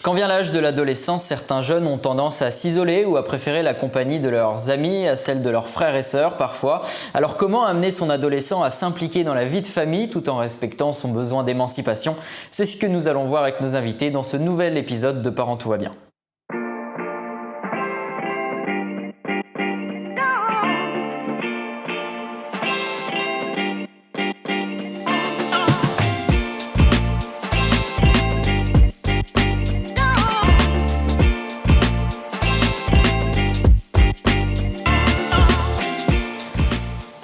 Quand vient l'âge de l'adolescence, certains jeunes ont tendance à s'isoler ou à préférer la compagnie de leurs amis à celle de leurs frères et sœurs parfois. Alors comment amener son adolescent à s'impliquer dans la vie de famille tout en respectant son besoin d'émancipation? C'est ce que nous allons voir avec nos invités dans ce nouvel épisode de Parents tout va bien.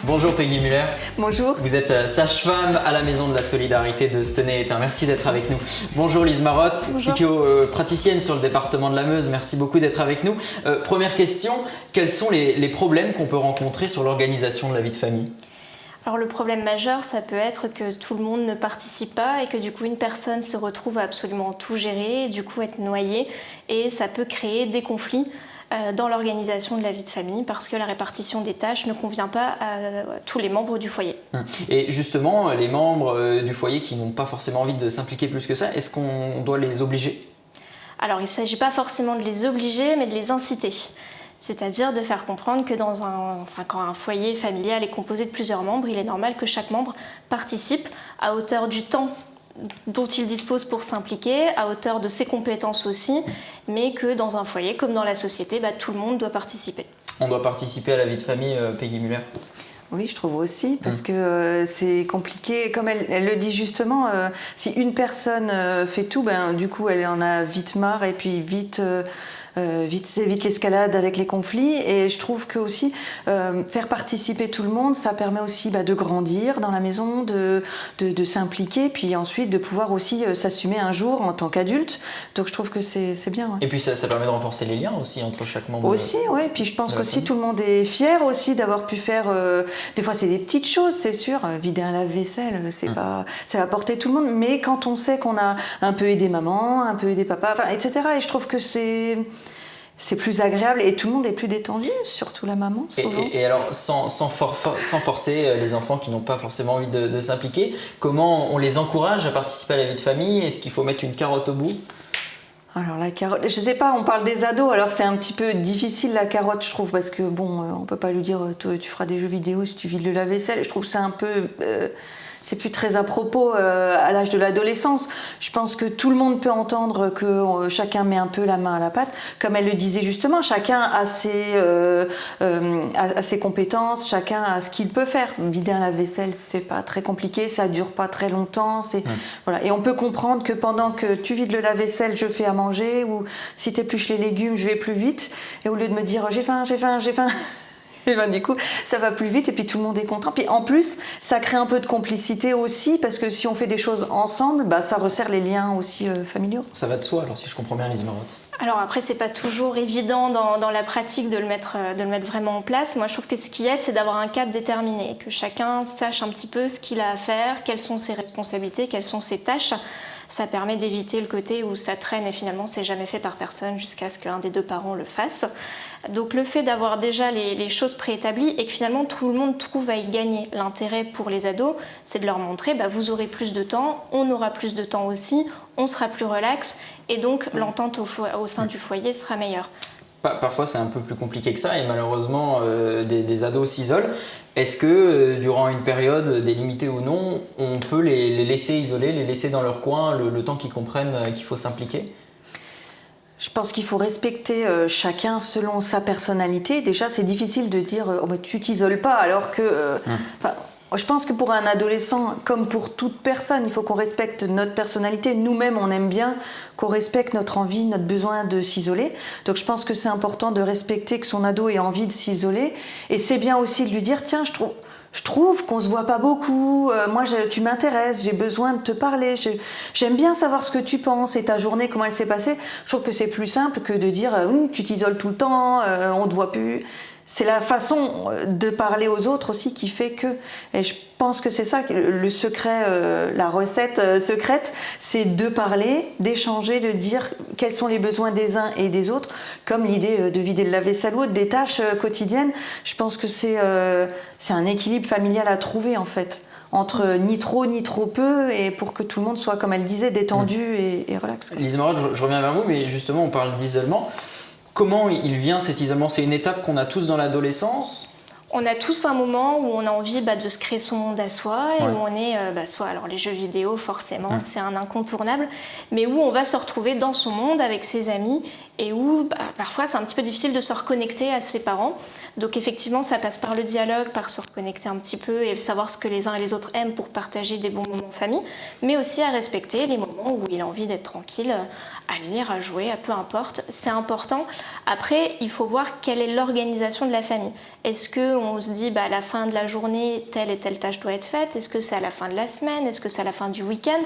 Bonjour Peggy Muller. Bonjour. Vous êtes sage-femme à la Maison de la Solidarité de Stenay-Étain. Merci d'être avec nous. Bonjour Lise Marotte, psycho-praticienne sur le département de la Meuse. Merci beaucoup d'être avec nous. Première question, quels sont les problèmes qu'on peut rencontrer sur l'organisation de la vie de famille ? Alors le problème majeur, ça peut être que tout le monde ne participe pas et que du coup une personne se retrouve à absolument tout gérer, et du coup être noyée, et ça peut créer des conflits dans l'organisation de la vie de famille parce que la répartition des tâches ne convient pas à tous les membres du foyer. Et justement, les membres du foyer qui n'ont pas forcément envie de s'impliquer plus que ça, est-ce qu'on doit les obliger ? Alors il ne s'agit pas forcément de les obliger, mais de les inciter. C'est-à-dire de faire comprendre que quand un foyer familial est composé de plusieurs membres, il est normal que chaque membre participe à hauteur du temps dont il dispose pour s'impliquer, à hauteur de ses compétences aussi, mais que dans un foyer comme dans la société, tout le monde doit participer. On doit participer à la vie de famille, Peggy Muller ? Oui, je trouve aussi, parce que c'est compliqué. Comme elle le dit justement, si une personne fait tout, du coup, elle en a vite marre et puis vite l'escalade avec les conflits. Et je trouve que aussi faire participer tout le monde, ça permet aussi de grandir dans la maison, de s'impliquer, puis ensuite de pouvoir aussi s'assumer un jour en tant qu'adulte. Donc je trouve que c'est bien. Ouais. Et puis ça permet de renforcer les liens aussi entre chaque membre. Aussi, oui. Puis je pense qu'aussi tout le monde est fier aussi d'avoir pu faire. Des fois c'est des petites choses, c'est sûr. Vider un lave-vaisselle, ça va porter tout le monde. Mais quand on sait qu'on a un peu aidé maman, un peu aidé papa, etc. Et je trouve que c'est plus agréable et tout le monde est plus détendu, surtout la maman souvent. Et alors, sans forcer les enfants qui n'ont pas forcément envie de s'impliquer, comment on les encourage à participer à la vie de famille ? Est-ce qu'il faut mettre une carotte au bout ? Alors la carotte, je sais pas, on parle des ados, alors c'est un petit peu difficile la carotte je trouve, parce que on peut pas lui dire toi, tu feras des jeux vidéo si tu vides le lave-vaisselle. Je trouve que c'est un peu... c'est plus très à propos à l'âge de l'adolescence. Je pense que tout le monde peut entendre que chacun met un peu la main à la pâte. Comme elle le disait justement, chacun a ses compétences, chacun a ce qu'il peut faire. Vider un lave-vaisselle, c'est pas très compliqué, ça dure pas très longtemps. Voilà. Et on peut comprendre que pendant que tu vides le lave-vaisselle, je fais à manger, ou si tu épluches les légumes, je vais plus vite. Et au lieu de me dire j'ai faim, et du coup, ça va plus vite et puis tout le monde est content. Puis en plus, ça crée un peu de complicité aussi, parce que si on fait des choses ensemble, ça resserre les liens aussi familiaux. Ça va de soi, alors si je comprends bien, Lise Marotte. Alors après, c'est pas toujours évident dans la pratique de le mettre vraiment en place. Moi, je trouve que ce qui aide, c'est d'avoir un cadre déterminé, que chacun sache un petit peu ce qu'il a à faire, quelles sont ses responsabilités, quelles sont ses tâches. Ça permet d'éviter le côté où ça traîne et finalement c'est jamais fait par personne jusqu'à ce qu'un des deux parents le fasse. Donc le fait d'avoir déjà les choses préétablies et que finalement tout le monde trouve à y gagner. L'intérêt pour les ados, c'est de leur montrer vous aurez plus de temps, on aura plus de temps aussi, on sera plus relax et donc l'entente au sein du foyer sera meilleure. Parfois c'est un peu plus compliqué que ça et malheureusement des ados s'isolent. Est-ce que durant une période délimitée ou non, on peut les laisser isoler, les laisser dans leur coin le temps qu'ils comprennent qu'il faut s'impliquer ? Je pense qu'il faut respecter chacun selon sa personnalité. Déjà, c'est difficile de dire tu t'isoles pas, alors que... je pense que pour un adolescent, comme pour toute personne, il faut qu'on respecte notre personnalité. Nous-mêmes, on aime bien qu'on respecte notre envie, notre besoin de s'isoler. Donc je pense que c'est important de respecter que son ado ait envie de s'isoler. Et c'est bien aussi de lui dire, tiens, je trouve qu'on se voit pas beaucoup, moi tu m'intéresses, j'ai besoin de te parler, j'aime bien savoir ce que tu penses et ta journée, comment elle s'est passée. Je trouve que c'est plus simple que de dire tu t'isoles tout le temps, on te voit plus. C'est la façon de parler aux autres aussi qui fait que... Et je pense que c'est ça, le secret, la recette secrète, c'est de parler, d'échanger, de dire quels sont les besoins des uns et des autres, comme l'idée de vider le lave-vaisselle ou des tâches quotidiennes. Je pense que c'est un équilibre familial à trouver en fait, entre ni trop peu, et pour que tout le monde soit, comme elle disait, détendu et relax. Lise Marotte, je reviens vers vous, mais justement, on parle d'isolement. Comment il vient cet isolement? C'est une étape qu'on a tous dans l'adolescence? On a tous un moment où on a envie de se créer son monde à soi et où on est soit alors les jeux vidéo forcément c'est un incontournable, mais où on va se retrouver dans son monde avec ses amis et où parfois c'est un petit peu difficile de se reconnecter à ses parents. Donc effectivement ça passe par le dialogue, par se reconnecter un petit peu et savoir ce que les uns et les autres aiment pour partager des bons moments en famille, mais aussi à respecter les moments où il a envie d'être tranquille, à lire, à jouer, à peu importe, c'est important. Après il faut voir quelle est l'organisation de la famille. Est-ce qu'on se dit à la fin de la journée, telle et telle tâche doit être faite? Est-ce que c'est à la fin de la semaine? Est-ce que c'est à la fin du week-end?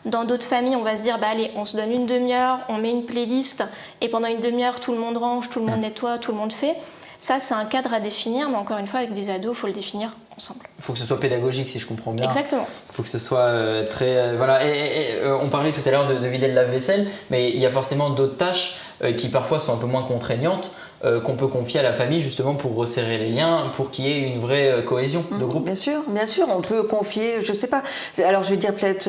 Dans d'autres familles, on va se dire allez, on se donne une demi-heure, on met une playlist et pendant une demi-heure, tout le monde range, tout le monde nettoie, tout le monde fait. Ça, c'est un cadre à définir, mais encore une fois, avec des ados, il faut le définir ensemble. Il faut que ce soit pédagogique, si je comprends bien. Exactement. Il faut que ce soit très... voilà. On parlait tout à l'heure de vider le lave-vaisselle, mais il y a forcément d'autres tâches qui parfois sont un peu moins contraignantes, qu'on peut confier à la famille justement pour resserrer les liens, pour qu'il y ait une vraie cohésion de groupe. Bien sûr, on peut confier, je sais pas, alors je vais dire peut-être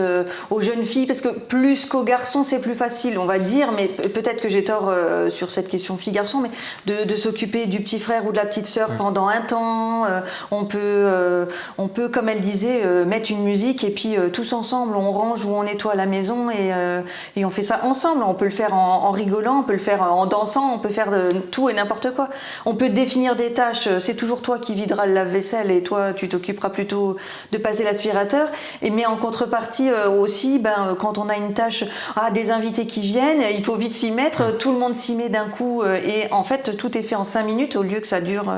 aux jeunes filles, parce que plus qu'aux garçons c'est plus facile, on va dire, mais peut-être que j'ai tort sur cette question fille-garçon, mais de s'occuper du petit frère ou de la petite sœur pendant un temps, on peut, comme elle disait, mettre une musique et puis tous ensemble on range ou on nettoie la maison et on fait ça ensemble, on peut le faire en rigolant, on peut le faire en dansant, on peut faire tout et n'importe quoi. On peut définir des tâches, c'est toujours toi qui videras le lave-vaisselle et toi tu t'occuperas plutôt de passer l'aspirateur, mais en contrepartie aussi quand on a une tâche, des invités qui viennent, il faut vite s'y mettre, tout le monde s'y met d'un coup et en fait tout est fait en 5 minutes au lieu que ça dure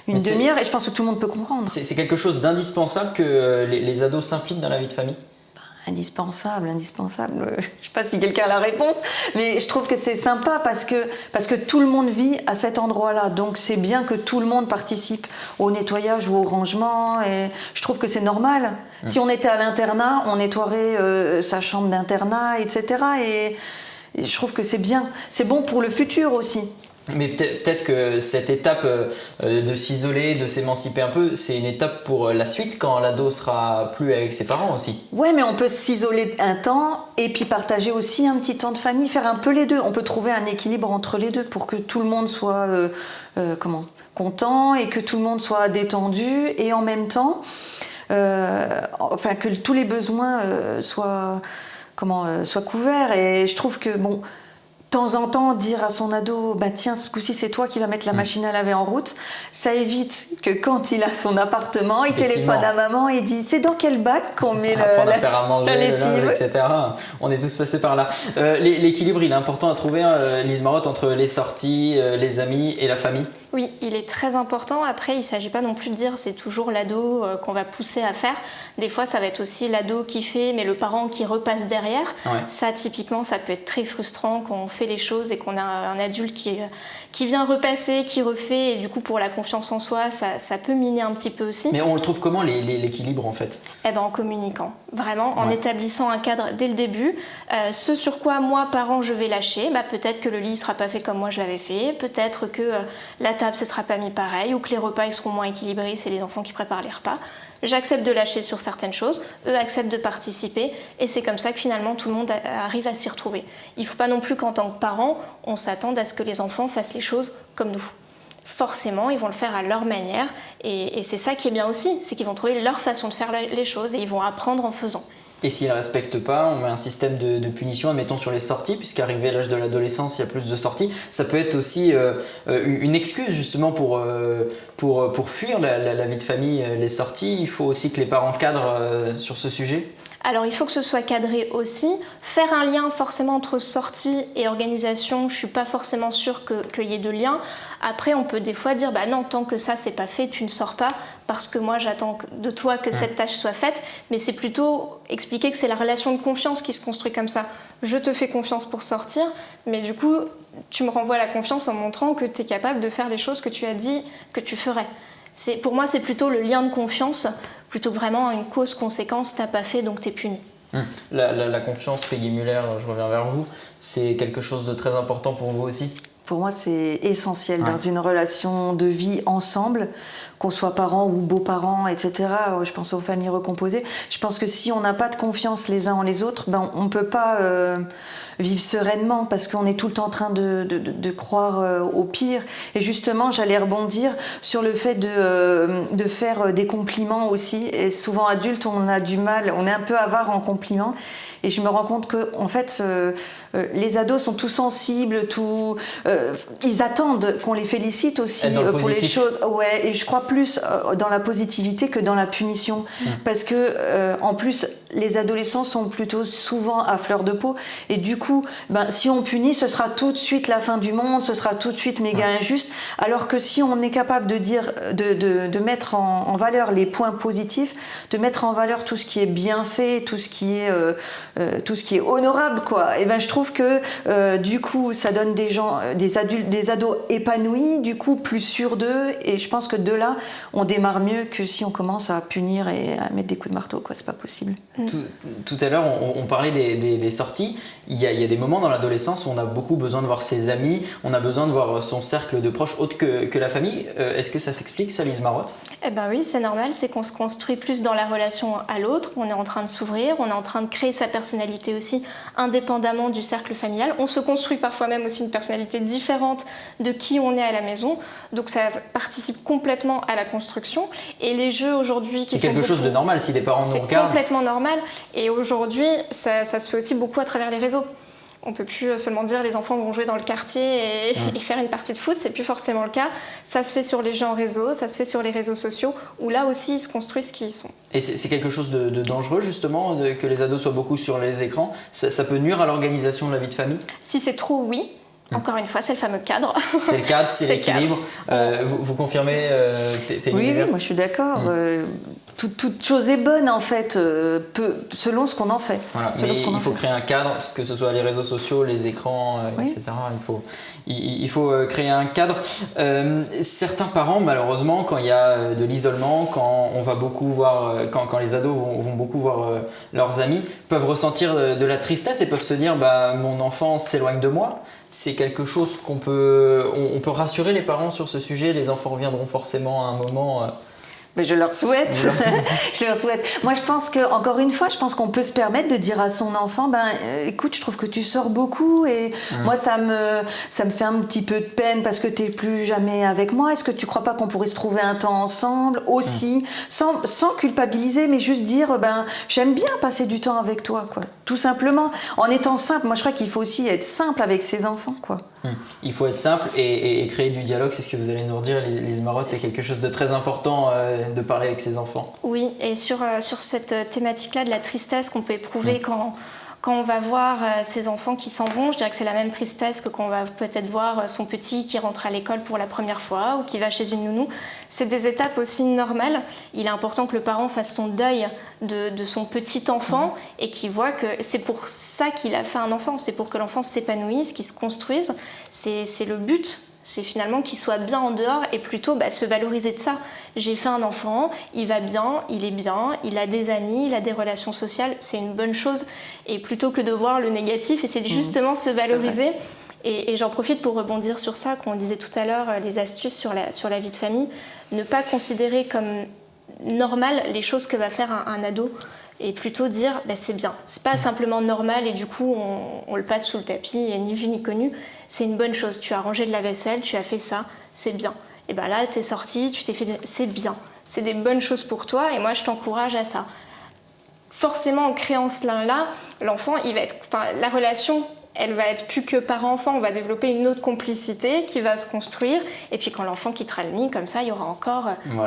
une demi-heure et je pense que tout le monde peut comprendre. C'est quelque chose d'indispensable que les ados s'impliquent dans la vie de famille? Indispensable. Je ne sais pas si quelqu'un a la réponse, mais je trouve que c'est sympa parce que tout le monde vit à cet endroit-là. Donc c'est bien que tout le monde participe au nettoyage ou au rangement. Et je trouve que c'est normal. Si on était à l'internat, on nettoierait sa chambre d'internat, etc. Et je trouve que c'est bien. C'est bon pour le futur aussi. Mais peut-être que cette étape de s'isoler, de s'émanciper un peu, c'est une étape pour la suite quand l'ado sera plus avec ses parents aussi. Ouais, mais on peut s'isoler un temps et puis partager aussi un petit temps de famille, faire un peu les deux. On peut trouver un équilibre entre les deux pour que tout le monde soit content et que tout le monde soit détendu et en même temps, que tous les besoins soient couverts. Et je trouve que de temps en temps, dire à son ado, tiens, ce coup-ci, c'est toi qui vas mettre la machine à laver en route, ça évite que quand il a son appartement, il téléphone à maman et dit, c'est dans quel bac qu'on met apprendre à faire à manger, le linge, etc. On est tous passés par là. L'équilibre, il est important à trouver, Lise Marotte, entre les sorties, les amis et la famille. Oui, il est très important. Après, il ne s'agit pas non plus de dire c'est toujours l'ado qu'on va pousser à faire. Des fois, ça va être aussi l'ado qui fait, mais le parent qui repasse derrière. Ouais. Ça, typiquement, ça peut être très frustrant quand on fait les choses et qu'on a un adulte qui vient repasser, qui refait. Et du coup, pour la confiance en soi, ça peut miner un petit peu aussi. Mais on le trouve comment, l'équilibre, en fait? En communiquant. Vraiment, en établissant un cadre dès le début. Ce sur quoi, moi, parent, je vais lâcher. Peut-être que le lit ne sera pas fait comme moi je l'avais fait. Peut-être que la table, ce ne sera pas mis pareil. Ou que les repas, ils seront moins équilibrés. C'est les enfants qui préparent les repas. J'accepte de lâcher sur certaines choses. Eux acceptent de participer. Et c'est comme ça que finalement, tout le monde arrive à s'y retrouver. Il ne faut pas non plus qu'en tant que parent, on s'attende à ce que les enfants fassent les choses comme nous. Forcément, ils vont le faire à leur manière. Et c'est ça qui est bien aussi. C'est qu'ils vont trouver leur façon de faire les choses. Et ils vont apprendre en faisant. Et s'ils ne respectent pas, on met un système de punition, admettons sur les sorties, puisqu'arrivé à l'âge de l'adolescence, il y a plus de sorties. Ça peut être aussi une excuse justement pour fuir la vie de famille, les sorties. Il faut aussi que les parents cadrent sur ce sujet. Alors il faut que ce soit cadré aussi. Faire un lien forcément entre sortie et organisation, je ne suis pas forcément sûre qu'il y ait de lien. Après, on peut des fois dire non, tant que ça c'est pas fait, tu ne sors pas parce que moi j'attends de toi que cette tâche soit faite. Mais c'est plutôt expliquer que c'est la relation de confiance qui se construit comme ça. Je te fais confiance pour sortir, mais du coup tu me renvoies la confiance en montrant que tu es capable de faire les choses que tu as dit que tu ferais. Pour moi, c'est plutôt le lien de confiance plutôt que vraiment une cause-conséquence, t'as pas fait donc t'es puni. La confiance, Peggy Muller, je reviens vers vous, c'est quelque chose de très important pour vous aussi? Pour moi, c'est essentiel dans une relation de vie ensemble, qu'on soit parents ou beaux-parents, etc. Je pense aux familles recomposées. Je pense que si on n'a pas de confiance les uns en les autres, on ne peut pas vivre sereinement parce qu'on est tout le temps en train de croire au pire. Et justement, j'allais rebondir sur le fait de faire des compliments aussi. Et souvent, adultes, on a du mal, on est un peu avare en compliments. Et je me rends compte que, en fait, les ados sont tout sensibles, ils attendent qu'on les félicite aussi pour les choses. Ouais, et je crois plus dans la positivité que dans la punition, parce que en plus, les adolescents sont plutôt souvent à fleur de peau, et du coup, si on punit, ce sera tout de suite la fin du monde, ce sera tout de suite méga injuste. Alors que si on est capable de dire, de mettre en valeur les points positifs, de mettre en valeur tout ce qui est bien fait, tout ce qui est honorable, quoi. Et je trouve que du coup, ça donne des adultes, des ados épanouis, du coup plus sûrs d'eux. Et je pense que de là, on démarre mieux que si on commence à punir et à mettre des coups de marteau, quoi. C'est pas possible. Tout à l'heure, on parlait des sorties. Il y a des moments dans l'adolescence où on a beaucoup besoin de voir ses amis, on a besoin de voir son cercle de proches autre que la famille. Est-ce que ça s'explique, ça, Lise Marotte ? Eh ben oui, c'est normal, c'est qu'on se construit plus dans la relation à l'autre, on est en train de s'ouvrir, on est en train de créer sa personnalité aussi indépendamment du cercle familial. On se construit parfois même aussi une personnalité différente de qui on est à la maison, donc ça participe complètement à la construction. Et les jeux aujourd'hui qui sont quelque chose de normal si des parents nous regardent. C'est complètement normal, et aujourd'hui ça se fait aussi beaucoup à travers les réseaux. On peut plus seulement dire les enfants vont jouer dans le quartier et faire une partie de foot, c'est plus forcément le cas. Ça se fait sur les jeux en réseau, ça se fait sur les réseaux sociaux, où là aussi ils se construisent qui ils sont. Et c'est quelque chose de dangereux justement, que les ados soient beaucoup sur les écrans. Ça peut nuire à l'organisation de la vie de famille ? Si c'est trop, oui. Encore une fois, c'est le fameux cadre. C'est le cadre, c'est l'équilibre. Vous confirmez, Oui, moi je suis d'accord. Toute chose est bonne en fait, selon ce qu'on en fait. Voilà. Mais il faut créer un cadre, que ce soit les réseaux sociaux, les écrans, etc. Il faut créer un cadre. Certains parents, malheureusement, quand il y a de l'isolement, quand on va beaucoup voir, quand les ados vont beaucoup voir leurs amis, peuvent ressentir de la tristesse et peuvent se dire mon enfant s'éloigne de moi. C'est quelque chose on peut rassurer les parents sur ce sujet. Les enfants reviendront forcément à un moment. Mais je leur souhaite. Je leur souhaite. Moi, je pense encore une fois, qu'on peut se permettre de dire à son enfant, écoute, je trouve que tu sors beaucoup et moi, ça me fait un petit peu de peine parce que t'es plus jamais avec moi. Est-ce que tu crois pas qu'on pourrait se trouver un temps ensemble aussi, sans culpabiliser, mais juste dire, j'aime bien passer du temps avec toi, quoi. Tout simplement, en étant simple. Moi, je crois qu'il faut aussi être simple avec ses enfants, quoi. Il faut être simple et créer du dialogue, c'est ce que vous allez nous redire, Lise Marotte, c'est quelque chose de très important de parler avec ses enfants. Oui, et sur cette thématique-là de la tristesse qu'on peut éprouver quand on va voir ses enfants qui s'en vont, je dirais que c'est la même tristesse que quand on va peut-être voir son petit qui rentre à l'école pour la première fois ou qui va chez une nounou. C'est des étapes aussi normales. Il est important que le parent fasse son deuil de son petit enfant et qu'il voit que c'est pour ça qu'il a fait un enfant, c'est pour que l'enfant s'épanouisse, qu'il se construise. C'est le but. C'est finalement qu'il soit bien en dehors et plutôt se valoriser de ça. J'ai fait un enfant, il va bien, il a des amis, il a des relations sociales, c'est une bonne chose. Et plutôt que de voir le négatif, essayer justement se valoriser. Et j'en profite pour rebondir sur ça, qu'on disait tout à l'heure, les astuces sur la vie de famille. Ne pas considérer comme normal les choses que va faire un ado. Et plutôt dire c'est bien, c'est pas simplement normal et du coup on le passe sous le tapis et ni vu ni connu, c'est une bonne chose, tu as rangé de la vaisselle, tu as fait ça, c'est bien. Et là t'es sorti, tu t'es fait, c'est bien, c'est des bonnes choses pour toi et moi je t'encourage à ça. Forcément en créant cela, l'enfant la relation elle va être plus que parent-enfant, on va développer une autre complicité qui va se construire. Et puis quand l'enfant quittera le nid, comme ça, il y aura encore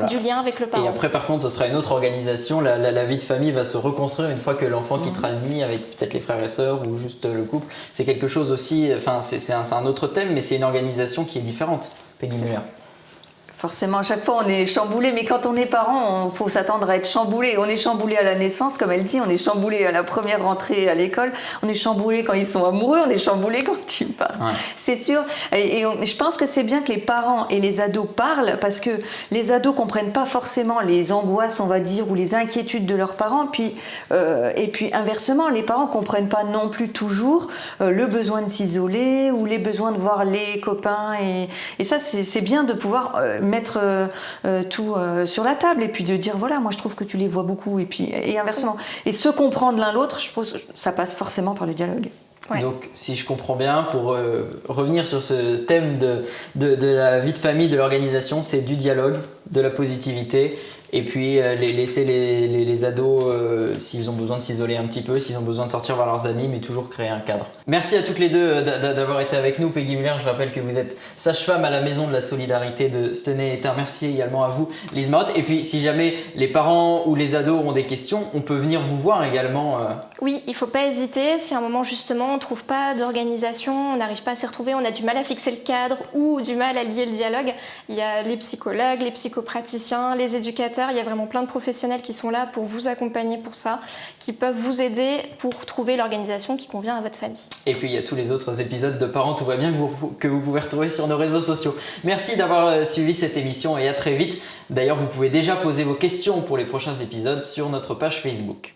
du lien avec le parent. Et après, par contre, ce sera une autre organisation. La vie de famille va se reconstruire une fois que l'enfant quittera le nid avec peut-être les frères et sœurs ou juste le couple. C'est quelque chose aussi, c'est un autre thème, mais c'est une organisation qui est différente. Peggy Muller. Forcément, à chaque fois, on est chamboulé, mais quand on est parent, il faut s'attendre à être chamboulé. On est chamboulé à la naissance, comme elle dit, on est chamboulé à la première rentrée à l'école, on est chamboulé quand ils sont amoureux, on est chamboulé quand ils partent. Ouais. C'est sûr. Et je pense que c'est bien que les parents et les ados parlent, parce que les ados comprennent pas forcément les angoisses, on va dire, ou les inquiétudes de leurs parents. Et puis inversement, les parents comprennent pas non plus toujours le besoin de s'isoler ou les besoins de voir les copains. Et ça, c'est bien de pouvoir mettre tout sur la table et puis de dire voilà, moi je trouve que tu les vois beaucoup et inversement. Et se comprendre l'un l'autre, je pense que ça passe forcément par le dialogue. Ouais. Donc, si je comprends bien, pour revenir sur ce thème de la vie de famille, de l'organisation, c'est du dialogue, de la positivité, et puis laisser les ados, s'ils ont besoin de s'isoler un petit peu, s'ils ont besoin de sortir voir leurs amis, mais toujours créer un cadre. Merci à toutes les deux d'avoir été avec nous. Peggy Muller, je rappelle que vous êtes sage-femme à la Maison de la Solidarité de Stenay-Étain. Merci également à vous, Lise Marotte. Et puis, si jamais les parents ou les ados ont des questions, on peut venir vous voir également. Oui, il ne faut pas hésiter. Si à un moment, justement, on ne trouve pas d'organisation, on n'arrive pas à s'y retrouver, on a du mal à fixer le cadre ou du mal à lier le dialogue, il y a les psychologues, les psychopraticiens, les éducateurs. Il y a vraiment plein de professionnels qui sont là pour vous accompagner pour ça, qui peuvent vous aider pour trouver l'organisation qui convient à votre famille. Et puis il y a tous les autres épisodes de Parents Tout va bien que vous pouvez retrouver sur nos réseaux sociaux. Merci d'avoir suivi cette émission et à très vite. D'ailleurs, vous pouvez déjà poser vos questions pour les prochains épisodes sur notre page Facebook.